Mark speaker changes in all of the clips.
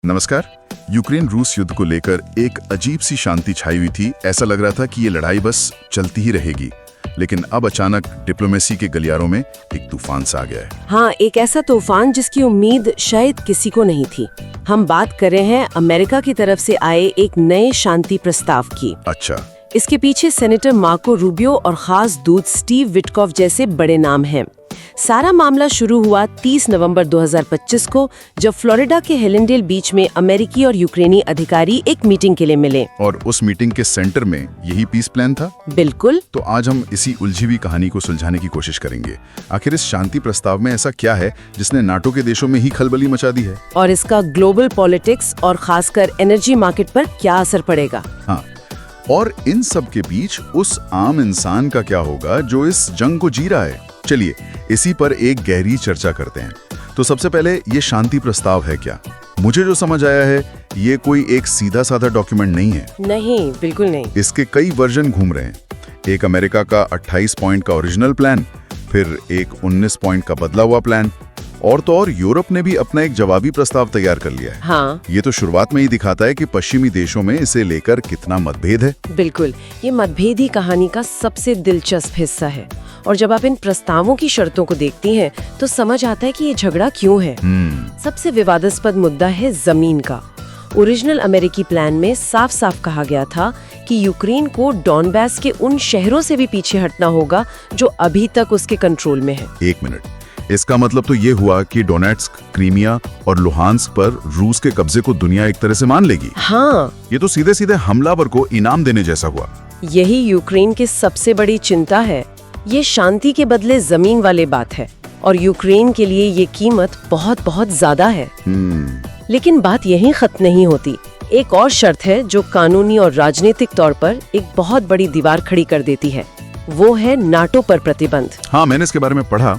Speaker 1: नमस्कार। यूक्रेन रूस युद्ध को लेकर एक अजीब सी शांति छाई हुई थी। ऐसा लग रहा था कि ये लड़ाई बस चलती ही रहेगी, लेकिन अब अचानक डिप्लोमेसी के गलियारों में एक तूफान सा आ गया है।
Speaker 2: हाँ, एक ऐसा तूफान जिसकी उम्मीद शायद किसी को नहीं थी। हम बात कर रहे हैं अमेरिका की तरफ से आए एक नए शांति प्रस्ताव की।
Speaker 1: अच्छा।
Speaker 2: इसके पीछे सेनेटर मार्को रूबियो और खास दूत स्टीव विटकॉफ जैसे बड़े नाम हैं। सारा मामला शुरू हुआ 30 नवंबर 2025 को, जब फ्लोरिडा के हेलेंडेल बीच में अमेरिकी और यूक्रेनी अधिकारी एक मीटिंग के लिए मिले।
Speaker 1: और उस मीटिंग के सेंटर में यही पीस प्लान था।
Speaker 2: बिल्कुल।
Speaker 1: तो आज हम इसी उलझी हुई कहानी को सुलझाने की कोशिश करेंगे। आखिर इस शांति प्रस्ताव में ऐसा क्या है जिसने नाटो के देशों में ही खलबली मचा दी है,
Speaker 2: और इसका ग्लोबल पॉलिटिक्स और खासकर एनर्जी मार्केट पर क्या असर पड़ेगा।
Speaker 1: हाँ, और इन सब के बीच उस आम इंसान का क्या होगा जो इस जंग को जी रहा है। चलिए इसी पर एक गहरी चर्चा करते हैं। तो सबसे पहले ये शांति प्रस्ताव है क्या? मुझे जो समझ आया है, ये कोई एक सीधा साधा डॉक्यूमेंट नहीं है।
Speaker 2: नहीं, बिल्कुल नहीं।
Speaker 1: इसके कई वर्जन घूम रहे हैं। एक अमेरिका का 28 पॉइंट का ओरिजिनल प्लान, फिर एक 19 पॉइंट का बदला हुआ प्लान, और तो और यूरोप ने भी अपना एक जवाबी प्रस्ताव तैयार कर लिया है।
Speaker 2: हाँ।
Speaker 1: ये तो शुरुआत में ही दिखाता है कि पश्चिमी देशों में इसे लेकर कितना मतभेद है। बिल्कुल,
Speaker 2: ये मतभेद ही कहानी का सबसे दिलचस्प हिस्सा है। और जब आप इन प्रस्तावों की शर्तों को देखती हैं, तो समझ आता है कि ये झगड़ा क्यों है। सबसे विवादास्पद मुद्दा है जमीन का। ओरिजिनल अमेरिकी प्लान में साफ साफ कहा गया था कि यूक्रेन को डॉनबैस के उन शहरों से भी पीछे हटना होगा जो अभी तक उसके कंट्रोल में है।
Speaker 1: एक मिनट, इसका मतलब तो ये हुआ कि डोनेट्स्क, क्रीमिया और लुहांस्क पर रूस के कब्जे को दुनिया एक तरह से मान लेगी।
Speaker 2: हाँ,
Speaker 1: ये तो सीधे सीधे हमलावर को इनाम देने जैसा हुआ।
Speaker 2: यही यूक्रेन की सबसे बड़ी चिंता है। ये शांति के बदले जमीन वाले बात है, और यूक्रेन के लिए ये कीमत बहुत बहुत ज्यादा है। लेकिन बात यहीं खत्म नहीं होती। एक और शर्त है जो कानूनी और राजनीतिक तौर पर एक बहुत बड़ी दीवार खड़ी कर देती है। वो है नाटो पर प्रतिबंध।
Speaker 1: हाँ, मैंने इसके बारे में पढ़ा।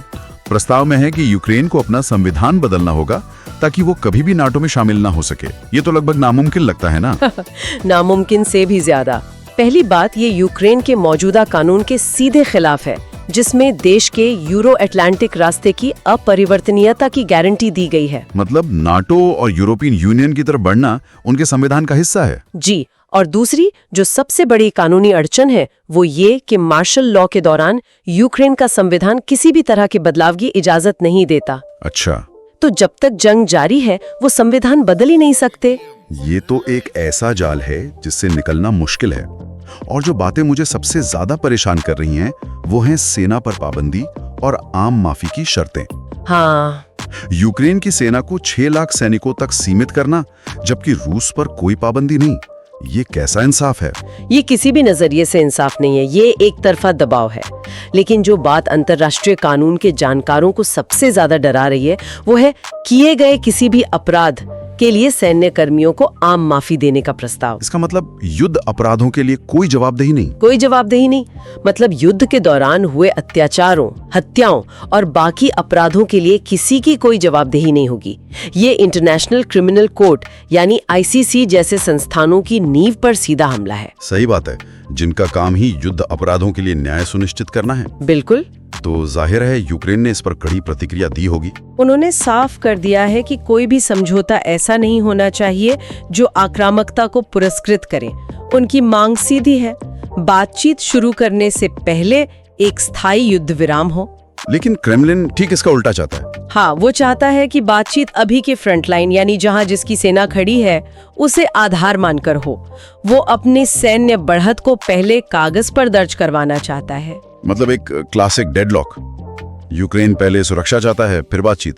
Speaker 1: प्रस्ताव में है कि यूक्रेन को अपना संविधान बदलना होगा ताकि वो कभी भी नाटो में शामिल ना हो सके। ये तो लगभग नामुमकिन लगता है ना?
Speaker 2: नामुमकिन से भी ज्यादा। पहली बात, ये यूक्रेन के मौजूदा कानून के सीधे खिलाफ है, जिसमें देश के यूरो अटलांटिक रास्ते की अपरिवर्तनीयता की गारंटी दी गई है।
Speaker 1: मतलब नाटो और यूरोपियन यूनियन की तरफ बढ़ना उनके संविधान का हिस्सा है।
Speaker 2: जी। और दूसरी जो सबसे बड़ी कानूनी अड़चन है, वो ये कि मार्शल लॉ के दौरान यूक्रेन का संविधान किसी भी तरह के बदलाव की इजाजत नहीं देता।
Speaker 1: अच्छा।
Speaker 2: तो जब तक जंग जारी है, वो संविधान बदल ही नहीं सकते।
Speaker 1: ये तो एक ऐसा जाल है जिससे निकलना मुश्किल है। और जो बातें मुझे सबसे ज्यादा परेशान कर रही हैं, वो हैं सेना पर पाबंदी और आम माफी की शर्तें।
Speaker 2: हाँ।
Speaker 1: यूक्रेन की सेना को 6 लाख सैनिकों तक सीमित करना, जबकि रूस पर कोई पाबंदी नहीं। ये कैसा इंसाफ है?
Speaker 2: ये किसी भी नजरिए से इंसाफ नहीं है। ये एक तरफा दबाव है। लेकिन जो बात अंतर्राष्ट्रीय कानून के जानकारों को सबसे ज्यादा डरा रही है, वो है किए गए किसी भी अपराध के लिए सैन्य कर्मियों को आम माफी देने का प्रस्ताव।
Speaker 1: इसका मतलब युद्ध अपराधों के लिए कोई जवाबदेही नहीं?
Speaker 2: कोई जवाबदेही नहीं। मतलब युद्ध के दौरान हुए अत्याचारों, हत्याओं और बाकी अपराधों के लिए किसी की कोई जवाबदेही नहीं होगी। ये इंटरनेशनल क्रिमिनल कोर्ट यानी ICC जैसे संस्थानों की नींव पर सीधा हमला है।
Speaker 1: सही बात है, जिनका काम ही युद्ध अपराधों के लिए न्याय सुनिश्चित करना है।
Speaker 2: बिल्कुल।
Speaker 1: तो जाहिर है यूक्रेन ने इस पर कड़ी प्रतिक्रिया दी होगी।
Speaker 2: उन्होंने साफ कर दिया है कि कोई भी समझौता ऐसा नहीं होना चाहिए जो आक्रामकता को पुरस्कृत करे। उनकी मांग सीधी है, बातचीत शुरू करने से पहले एक स्थायी युद्ध विराम हो।
Speaker 1: लेकिन क्रेमलिन ठीक इसका उल्टा चाहता है।
Speaker 2: हाँ, वो चाहता है कि बातचीत अभी के फ्रंटलाइन यानी जहाँ जिसकी सेना खड़ी है उसे आधार मानकर हो। वो अपनी सैन्य बढ़त को पहले कागज पर दर्ज करवाना चाहता है।
Speaker 1: मतलब एक क्लासिक डेडलॉक। यूक्रेन पहले सुरक्षा चाहता है, फिर बातचीत,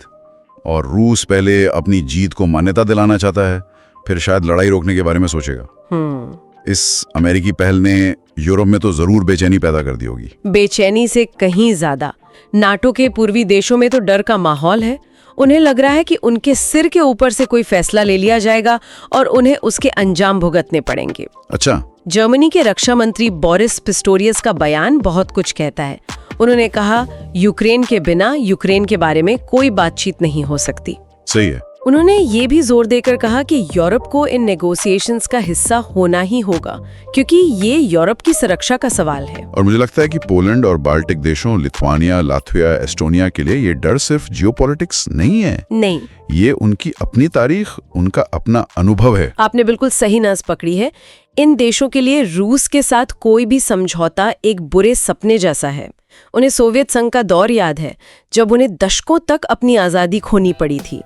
Speaker 1: और रूस पहले अपनी जीत को मान्यता दिलाना चाहता है, फिर शायद लड़ाई रोकने के बारे में सोचेगा। इस अमेरिकी पहल ने यूरोप में तो जरूर बेचैनी पैदा कर दी होगी।
Speaker 2: बेचैनी से कहीं ज्यादा। नाटो के पूर्वी देशों में तो डर का माहौल है। उन्हें लग रहा है कि उनके सिर के ऊपर से कोई फैसला ले लिया जाएगा और उन्हें उसके अंजाम भुगतने पड़ेंगे।
Speaker 1: अच्छा।
Speaker 2: जर्मनी के रक्षा मंत्री बोरिस पिस्टोरियस का बयान बहुत कुछ कहता है। उन्होंने कहा, यूक्रेन के बिना यूक्रेन के बारे में कोई बातचीत नहीं हो सकती।
Speaker 1: सही है।
Speaker 2: उन्होंने ये भी जोर देकर कहा कि यूरोप को इन नेगोशिएशंस का हिस्सा होना ही होगा, क्योंकि ये यूरोप की सुरक्षा का सवाल है।
Speaker 1: और मुझे लगता है कि पोलैंड और बाल्टिक देशों लिथुआनिया, लातविया, एस्टोनिया के लिए ये डर सिर्फ जियोपॉलिटिक्स नहीं है।
Speaker 2: नहीं,
Speaker 1: ये उनकी अपनी तारीख, उनका अपना अनुभव है।
Speaker 2: आपने बिल्कुल सही नस पकड़ी है। इन देशों के लिए रूस के साथ कोई भी समझौता एक बुरे सपने जैसा है। उन्हें सोवियत संघ का दौर याद है, जब उन्हें दशकों तक अपनी आजादी खोनी पड़ी थी।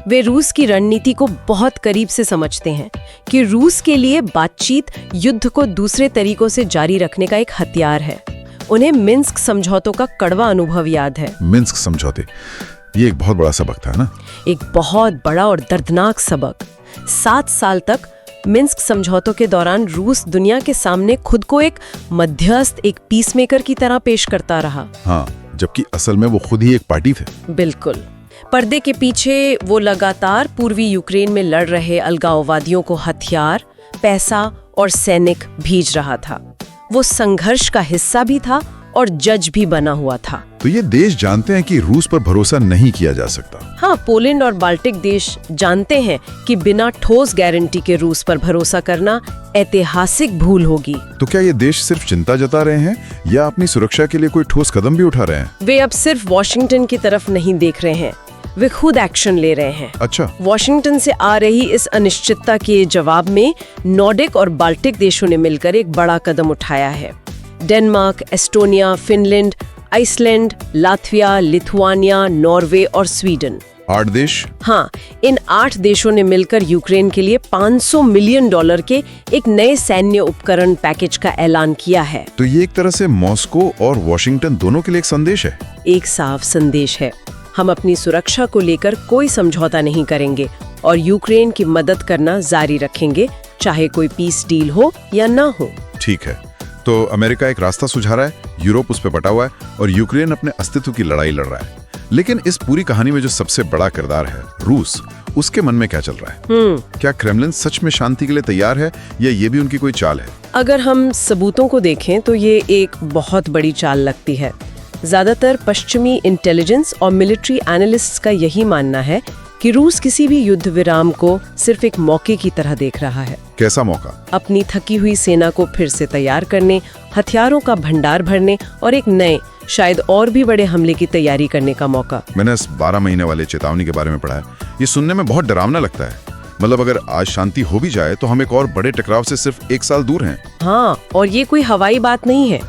Speaker 2: वे रूस की रणनीति को बहुत करीब से समझते हैं कि रूस के लिए बातचीत युद्ध को दूसरे तरीकों से जारी रखने का एक हथियार है। उन्हें मिन्स्क समझौतों का कड़वा अनुभव याद है।
Speaker 1: मिन्स्क समझौते, ये एक बहुत बड़ा सबक था ना?
Speaker 2: एक बहुत बड़ा और दर्दनाक सबक। 7 साल तक मिन्स्क समझौतों के दौरान रूस दुनिया के सामने खुद को एक मध्यस्थ, एक पीसमेकर की तरह पेश करता रहा।
Speaker 1: हाँ, जबकि असल में वो खुद ही एक पार्टी थे।
Speaker 2: बिल्कुल। पर्दे के पीछे वो लगातार पूर्वी यूक्रेन में लड़ रहे अलगाववादियों को हथियार, पैसा और सैनिक भेज रहा था। वो संघर्ष का हिस्सा भी था और जज भी बना हुआ था।
Speaker 1: तो ये देश जानते हैं कि रूस पर भरोसा नहीं किया जा सकता।
Speaker 2: हाँ, पोलैंड और बाल्टिक देश जानते हैं कि बिना ठोस गारंटी के रूस पर भरोसा करना ऐतिहासिक भूल होगी।
Speaker 1: तो क्या ये देश सिर्फ चिंता जता रहे हैं या अपनी सुरक्षा के लिए कोई ठोस कदम भी उठा रहे हैं?
Speaker 2: वे अब सिर्फ वॉशिंगटन की तरफ नहीं देख रहे हैं, वे खुद एक्शन ले रहे हैं।
Speaker 1: अच्छा।
Speaker 2: वॉशिंगटन से आ रही इस अनिश्चितता के जवाब में नॉर्डिक और बाल्टिक देशों ने मिलकर एक बड़ा कदम उठाया है। Denmark, Estonia, Finland, Iceland, Latvia, Lithuania, Norway और स्वीडन।
Speaker 1: 8 देश?
Speaker 2: हाँ, इन 8 देशों ने मिलकर यूक्रेन के लिए $500 मिलियन के एक नए सैन्य उपकरण पैकेज का ऐलान किया है।
Speaker 1: तो ये एक तरह से मॉस्को और वॉशिंगटन दोनों के लिए एक संदेश है।
Speaker 2: एक साफ संदेश है, हम अपनी सुरक्षा को लेकर कोई समझौता नहीं करेंगे और यूक्रेन की मदद करना जारी रखेंगे, चाहे कोई पीस डील हो या ना हो।
Speaker 1: ठीक है, तो अमेरिका एक रास्ता सुझा रहा है, यूरोप उस पर पटा हुआ है और यूक्रेन अपने अस्तित्व की लड़ाई लड़ रहा है। लेकिन इस पूरी कहानी में जो सबसे बड़ा किरदार है, रूस, उसके मन में क्या चल रहा है? क्या क्रेमलिन सच में शांति के लिए तैयार है या ये भी उनकी कोई चाल है?
Speaker 2: अगर हम सबूतों को देखें तो ये एक बहुत बड़ी चाल लगती है। ज्यादातर पश्चिमी इंटेलिजेंस और मिलिट्री एनालिस्ट्स का यही मानना है कि रूस किसी भी युद्ध विराम को सिर्फ एक मौके की तरह देख रहा है।
Speaker 1: कैसा मौका?
Speaker 2: अपनी थकी हुई सेना को फिर से तैयार करने, हथियारों का भंडार भरने और एक नए, शायद और भी बड़े हमले की तैयारी करने का मौका।
Speaker 1: मैंने इस 12 महीने वाले चेतावनी के बारे में पढ़ा है। ये सुनने में बहुत डरावना लगता है। मतलब अगर आज शांति हो भी जाए तो हम एक और बड़े टकराव से सिर्फ 1 साल दूर हैं।
Speaker 2: हाँ, और ये कोई हवाई बात नहीं है।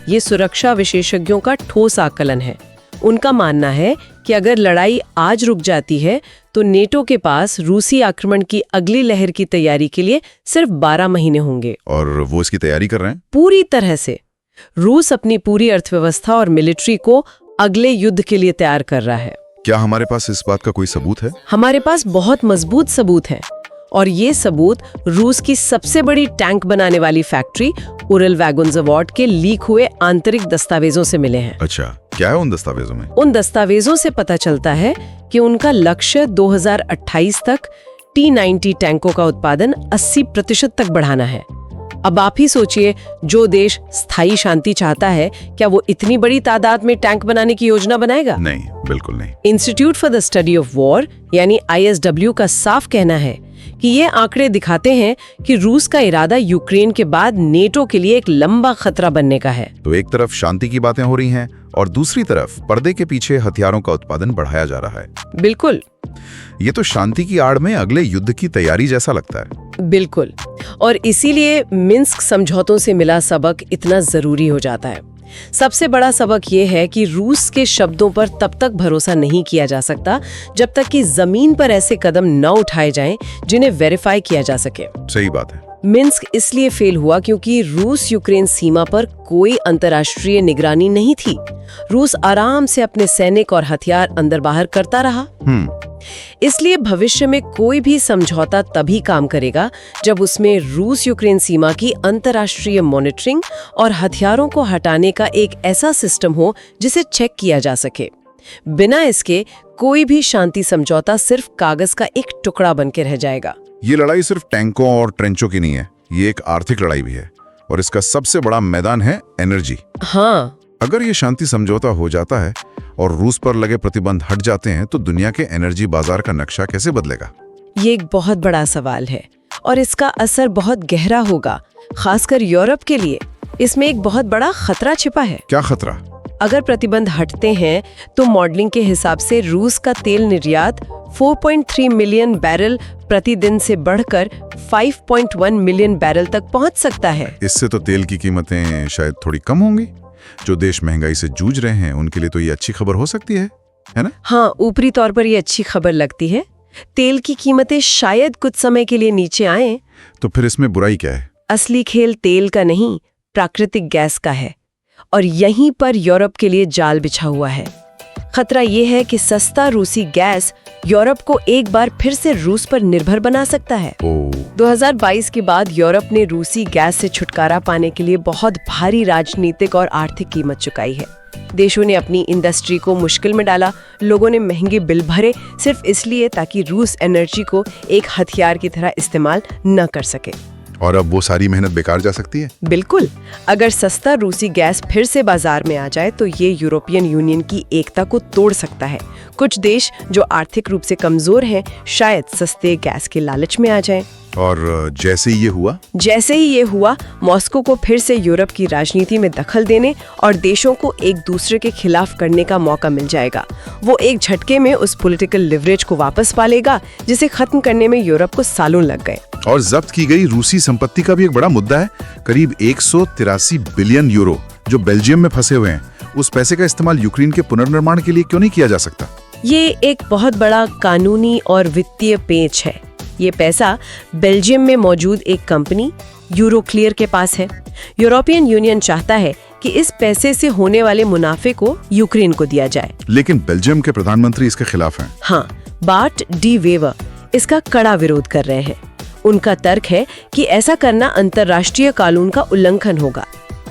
Speaker 2: ये सुरक्षा विशेषज्ञों का ठोस आकलन है। उनका मानना है कि अगर लड़ाई आज रुक जाती है तो नेटो के पास रूसी आक्रमण की अगली लहर की तैयारी के लिए सिर्फ 12 महीने होंगे।
Speaker 1: और वो इसकी तैयारी कर रहे हैं?
Speaker 2: पूरी तरह से। रूस अपनी पूरी अर्थव्यवस्था और मिलिट्री को अगले युद्ध के लिए तैयार कर रहा है।
Speaker 1: क्या हमारे पास इस बात का कोई सबूत है?
Speaker 2: हमारे पास बहुत मजबूत सबूत है, और ये सबूत रूस की सबसे बड़ी टैंक बनाने वाली फैक्ट्री उरल वैगन्स अवार्ड के लीक हुए आंतरिक दस्तावेजों से मिले हैं।
Speaker 1: अच्छा, क्या है उन दस्तावेजों में?
Speaker 2: उन दस्तावेजों से पता चलता है कि उनका लक्ष्य 2028 तक T-90 टैंकों का उत्पादन 80% तक बढ़ाना है। अब आप ही सोचिए, जो देश स्थायी शांति चाहता है, क्या वो इतनी बड़ी तादाद में टैंक बनाने की योजना बनाएगा?
Speaker 1: नहीं, बिल्कुल नहीं।
Speaker 2: Institute for the study of war यानी ISW का साफ कहना है कि ये आंकड़े दिखाते हैं कि रूस का इरादा यूक्रेन के बाद नेटो के लिए एक लंबा खतरा बनने का है।
Speaker 1: तो एक तरफ शांति की बातें हो रही हैं और दूसरी तरफ पर्दे के पीछे हथियारों का उत्पादन बढ़ाया जा रहा है।
Speaker 2: बिल्कुल।
Speaker 1: ये तो शांति की आड़ में अगले युद्ध की तैयारी जैसा लगता है।
Speaker 2: बिल्कुल, और इसीलिए मिन्स्क समझौतों से मिला सबक इतना जरूरी हो जाता है। सबसे बड़ा सबक ये है कि रूस के शब्दों पर तब तक भरोसा नहीं किया जा सकता जब तक कि जमीन पर ऐसे कदम न उठाए जाएं जिन्हें वेरीफाई किया जा सके।
Speaker 1: सही बात है।
Speaker 2: मिन्स्क इसलिए फेल हुआ क्योंकि रूस यूक्रेन सीमा पर कोई अंतर्राष्ट्रीय निगरानी नहीं थी। रूस आराम से अपने सैनिक और हथियार अंदर बाहर करता रहा। इसलिए भविष्य में कोई भी समझौता तभी काम करेगा जब उसमें रूस यूक्रेन सीमा की अंतर्राष्ट्रीय मॉनिटरिंग और हथियारों को हटाने का एक ऐसा सिस्टम हो जिसे चेक किया जा सके। बिना इसके कोई भी शांति समझौता सिर्फ कागज का एक टुकड़ा बन के रह जाएगा।
Speaker 1: ये लड़ाई सिर्फ टैंकों और ट्रेंचों की नहीं है, ये एक आर्थिक लड़ाई भी है और इसका सबसे बड़ा मैदान है एनर्जी।
Speaker 2: हाँ,
Speaker 1: अगर ये शांति समझौता हो जाता है और रूस पर लगे प्रतिबंध हट जाते हैं तो दुनिया के एनर्जी बाजार का नक्शा कैसे बदलेगा?
Speaker 2: ये एक बहुत बड़ा सवाल है और इसका असर बहुत गहरा होगा, खासकर यूरोप के लिए। इसमें एक बहुत बड़ा खतरा छिपा है।
Speaker 1: क्या खतरा?
Speaker 2: अगर प्रतिबंध हटते हैं तो मॉडलिंग के हिसाब से रूस का तेल निर्यात 4.3 मिलियन बैरल प्रतिदिन से बढ़कर 5.1 मिलियन बैरल तक पहुंच सकता है।
Speaker 1: इससे तो तेल की कीमतें शायद थोड़ी कम होंगी। जो देश महंगाई से जूझ रहे हैं उनके लिए तो ये अच्छी खबर हो सकती है ना?
Speaker 2: हाँ, ऊपरी तौर पर ये अच्छी खबर लगती है। तेल की कीमतें शायद कुछ समय के लिए नीचे आएं।
Speaker 1: तो फिर इसमें बुराई क्या है?
Speaker 2: असली खेल तेल का नहीं, प्राकृतिक गैस का है, और यहीं पर यूरोप के लिए जाल बिछा हुआ है। खतरा ये है कि सस्ता रूसी गैस यूरोप को एक बार फिर से रूस पर निर्भर बना सकता है। 2022 के बाद यूरोप ने रूसी गैस से छुटकारा पाने के लिए बहुत भारी राजनीतिक और आर्थिक कीमत चुकाई है। देशों ने अपनी इंडस्ट्री को मुश्किल में डाला, लोगों ने महंगे बिल भरे सिर्फ इसलिए ताकि रूस एनर्जी को एक हथियार की तरह इस्तेमाल न कर सके।
Speaker 1: और अब वो सारी मेहनत बेकार जा सकती है?
Speaker 2: बिल्कुल। अगर सस्ता रूसी गैस फिर से बाजार में आ जाए तो ये यूरोपियन यूनियन की एकता को तोड़ सकता है। कुछ देश जो आर्थिक रूप से कमजोर हैं शायद सस्ते गैस के लालच में आ जाएं।
Speaker 1: और जैसे ही ये हुआ,
Speaker 2: मॉस्को को फिर से यूरोप की राजनीति में दखल देने और देशों को एक दूसरे के खिलाफ करने का मौका मिल जाएगा। वो एक झटके में उस पॉलिटिकल लिवरेज को वापस पा लेगा जिसे खत्म करने में यूरोप को सालों लग गए।
Speaker 1: और जब्त की गई रूसी संपत्ति का भी एक बड़ा मुद्दा है। करीब 183 बिलियन यूरो जो बेल्जियम में फंसे हुए हैं, उस पैसे का इस्तेमाल यूक्रेन के पुनर्निर्माण के लिए क्यों नहीं किया जा सकता?
Speaker 2: ये एक बहुत बड़ा कानूनी और वित्तीय पेच है। ये पैसा बेल्जियम में मौजूद एक कंपनी यूरोक्लियर के पास है। यूरोपियन यूनियन चाहता है कि इस पैसे से होने वाले मुनाफे को यूक्रेन को दिया जाए।
Speaker 1: लेकिन बेल्जियम के प्रधानमंत्री इसके खिलाफ हैं।
Speaker 2: हाँ, बार्ट डी वेवर इसका कड़ा विरोध कर रहे हैं। उनका तर्क है कि ऐसा करना अंतर्राष्ट्रीय कानून का उल्लंघन होगा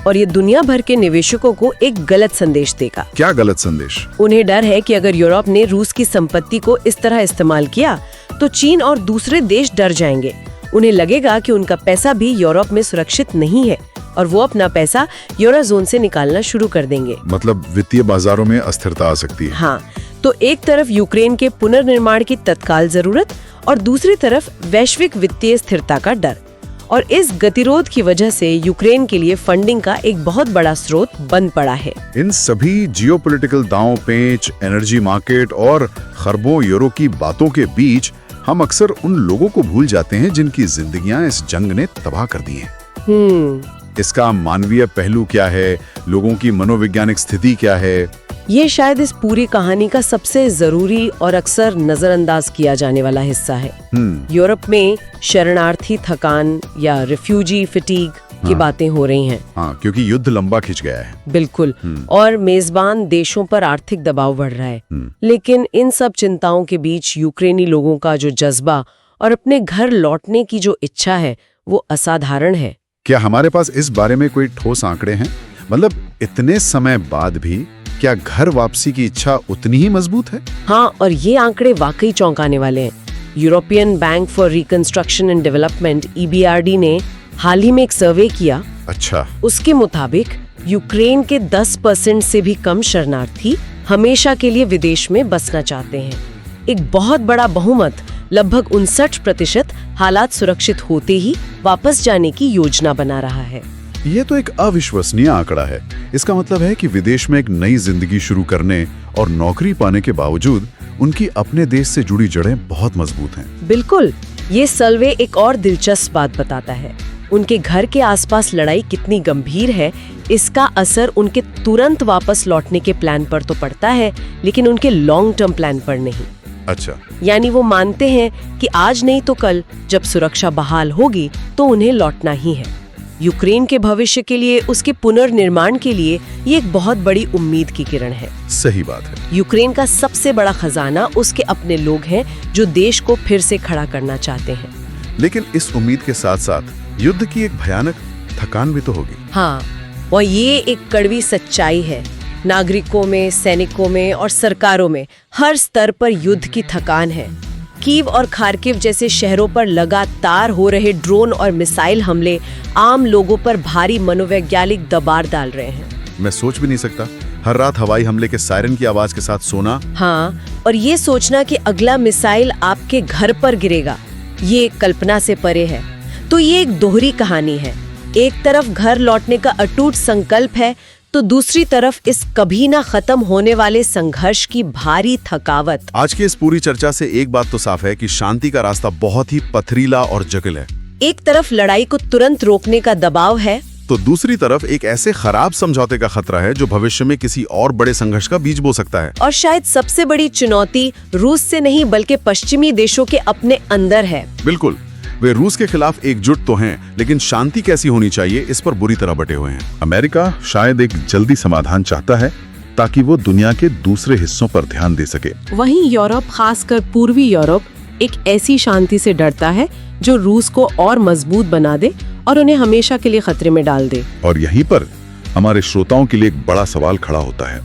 Speaker 2: और ये दुनिया भर के निवेशकों को एक गलत संदेश देगा।
Speaker 1: क्या गलत संदेश?
Speaker 2: उन्हें डर है कि अगर यूरोप ने रूस की संपत्ति को इस तरह इस्तेमाल किया तो चीन और दूसरे देश डर जाएंगे। उन्हें लगेगा कि उनका पैसा भी यूरोप में सुरक्षित नहीं है और वो अपना पैसा यूरोजोन से निकालना शुरू कर देंगे।
Speaker 1: मतलब वित्तीय बाजारों में अस्थिरता आ सकती है।
Speaker 2: हाँ, तो एक तरफ यूक्रेन के पुनर्निर्माण की तत्काल जरूरत और दूसरी तरफ वैश्विक वित्तीय स्थिरता का डर। और इस गतिरोध की वजह से यूक्रेन के लिए फंडिंग का एक बहुत बड़ा स्रोत बंद पड़ा है।
Speaker 1: इन सभी जियोपॉलिटिकल दांव पेच, एनर्जी मार्केट और खरबों यूरो की बातों के बीच हम अक्सर उन लोगों को भूल जाते हैं जिनकी जिंदगियां इस जंग ने तबाह कर दी हैं। इसका मानवीय पहलू क्या है? लोगों की मनोवैज्ञानिक स्थिति क्या है?
Speaker 2: ये शायद इस पूरी कहानी का सबसे जरूरी और अक्सर नजरअंदाज किया जाने वाला हिस्सा है। यूरोप में शरणार्थी थकान या रिफ्यूजी फिटीग की बातें हो रही हैं।
Speaker 1: हाँ, क्योंकि युद्ध लंबा खिंच गया है।
Speaker 2: बिल्कुल। और मेजबान देशों पर आर्थिक दबाव बढ़ रहा है। लेकिन इन सब चिंताओं के बीच यूक्रेनी लोगों का जो जज्बा और अपने घर लौटने की जो इच्छा है वो असाधारण है।
Speaker 1: क्या हमारे पास इस बारे में कोई ठोस आंकड़े हैं? मतलब इतने समय बाद भी क्या घर वापसी की इच्छा उतनी ही मजबूत है?
Speaker 2: हाँ, और ये आंकड़े वाकई चौंकाने वाले हैं। European bank for reconstruction and development (EBRD) ने हाल ही में एक सर्वे किया।
Speaker 1: अच्छा।
Speaker 2: उसके मुताबिक यूक्रेन के 10% से भी कम शरणार्थी हमेशा के लिए विदेश में बसना चाहते हैं। एक बहुत बड़ा बहुमत, लगभग 59%, हालात सुरक्षित होते ही वापस जाने की योजना बना रहा है।
Speaker 1: ये तो एक अविश्वसनीय आंकड़ा है। इसका मतलब है कि विदेश में एक नई जिंदगी शुरू करने और नौकरी पाने के बावजूद उनकी अपने देश से जुड़ी जड़ें बहुत मजबूत हैं।
Speaker 2: बिल्कुल। ये सर्वे एक और दिलचस्प बात बताता है। उनके घर के आसपास लड़ाई कितनी गंभीर है, इसका असर उनके तुरंत वापस लौटने के प्लान पर तो पड़ता है, लेकिन उनके लॉन्ग टर्म प्लान पर नहीं।
Speaker 1: अच्छा।
Speaker 2: यानी वो मानते हैं कि आज नहीं तो कल जब सुरक्षा बहाल होगी तो उन्हें लौटना ही है। यूक्रेन के भविष्य के लिए, उसके पुनर्निर्माण के लिए ये एक बहुत बड़ी उम्मीद की किरण है।
Speaker 1: सही बात है।
Speaker 2: यूक्रेन का सबसे बड़ा खजाना उसके अपने लोग हैं जो देश को फिर से खड़ा करना चाहते हैं।
Speaker 1: लेकिन इस उम्मीद के साथ साथ युद्ध की एक भयानक थकान भी तो होगी।
Speaker 2: हाँ, और ये एक कड़वी सच्चाई है। नागरिकों में, सैनिकों में और सरकारों में हर स्तर पर युद्ध की थकान है। कीव और खार्किव जैसे शहरों पर लगातार हो रहे ड्रोन और मिसाइल हमले आम लोगों पर भारी मनोवैज्ञानिक दबाव डाल रहे हैं।
Speaker 1: मैं सोच भी नहीं सकता हर रात हवाई हमले के सायरन की आवाज के साथ सोना।
Speaker 2: हाँ, और ये सोचना कि अगला मिसाइल आपके घर पर गिरेगा, ये कल्पना से परे है। तो ये एक दोहरी कहानी है। एक तरफ घर लौटने का अटूट संकल्प है, तो दूसरी तरफ इस कभी ना खत्म होने वाले संघर्ष की भारी थकावट।
Speaker 1: आज की इस पूरी चर्चा से एक बात तो साफ है कि शांति का रास्ता बहुत ही पथरीला और जटिल है।
Speaker 2: एक तरफ लड़ाई को तुरंत रोकने का दबाव है,
Speaker 1: तो दूसरी तरफ एक ऐसे खराब समझौते का खतरा है जो भविष्य में किसी और बड़े संघर्ष का बीज बो सकता है।
Speaker 2: और शायद सबसे बड़ी चुनौती रूस से नहीं बल्कि पश्चिमी देशों के अपने अंदर है।
Speaker 1: बिल्कुल, वे रूस के खिलाफ एकजुट तो हैं, लेकिन शांति कैसी होनी चाहिए इस पर बुरी तरह बटे हुए हैं। अमेरिका शायद एक जल्दी समाधान चाहता है ताकि वो दुनिया के दूसरे हिस्सों पर ध्यान दे सके।
Speaker 2: वहीं यूरोप, खासकर पूर्वी यूरोप, एक ऐसी शांति से डरता है जो रूस को और मजबूत बना दे और उन्हें हमेशा के लिए खतरे में डाल दे।
Speaker 1: और यहीं पर हमारे श्रोताओं के लिए एक बड़ा सवाल खड़ा होता है,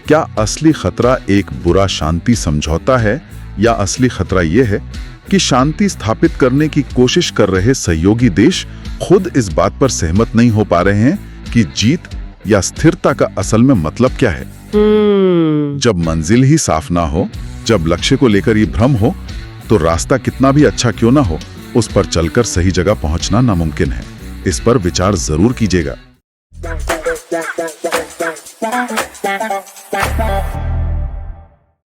Speaker 1: क्या असली खतरा एक बुरा शांति समझौता है या असली खतरा ये है कि शांति स्थापित करने की कोशिश कर रहे सहयोगी देश खुद इस बात पर सहमत नहीं हो पा रहे हैं कि जीत या स्थिरता का असल में मतलब क्या है। जब मंजिल ही साफ ना हो, जब लक्ष्य को लेकर ये भ्रम हो, तो रास्ता कितना भी अच्छा क्यों ना हो, उस पर चलकर सही जगह पहुंचना नामुमकिन है। इस पर विचार जरूर कीजिएगा।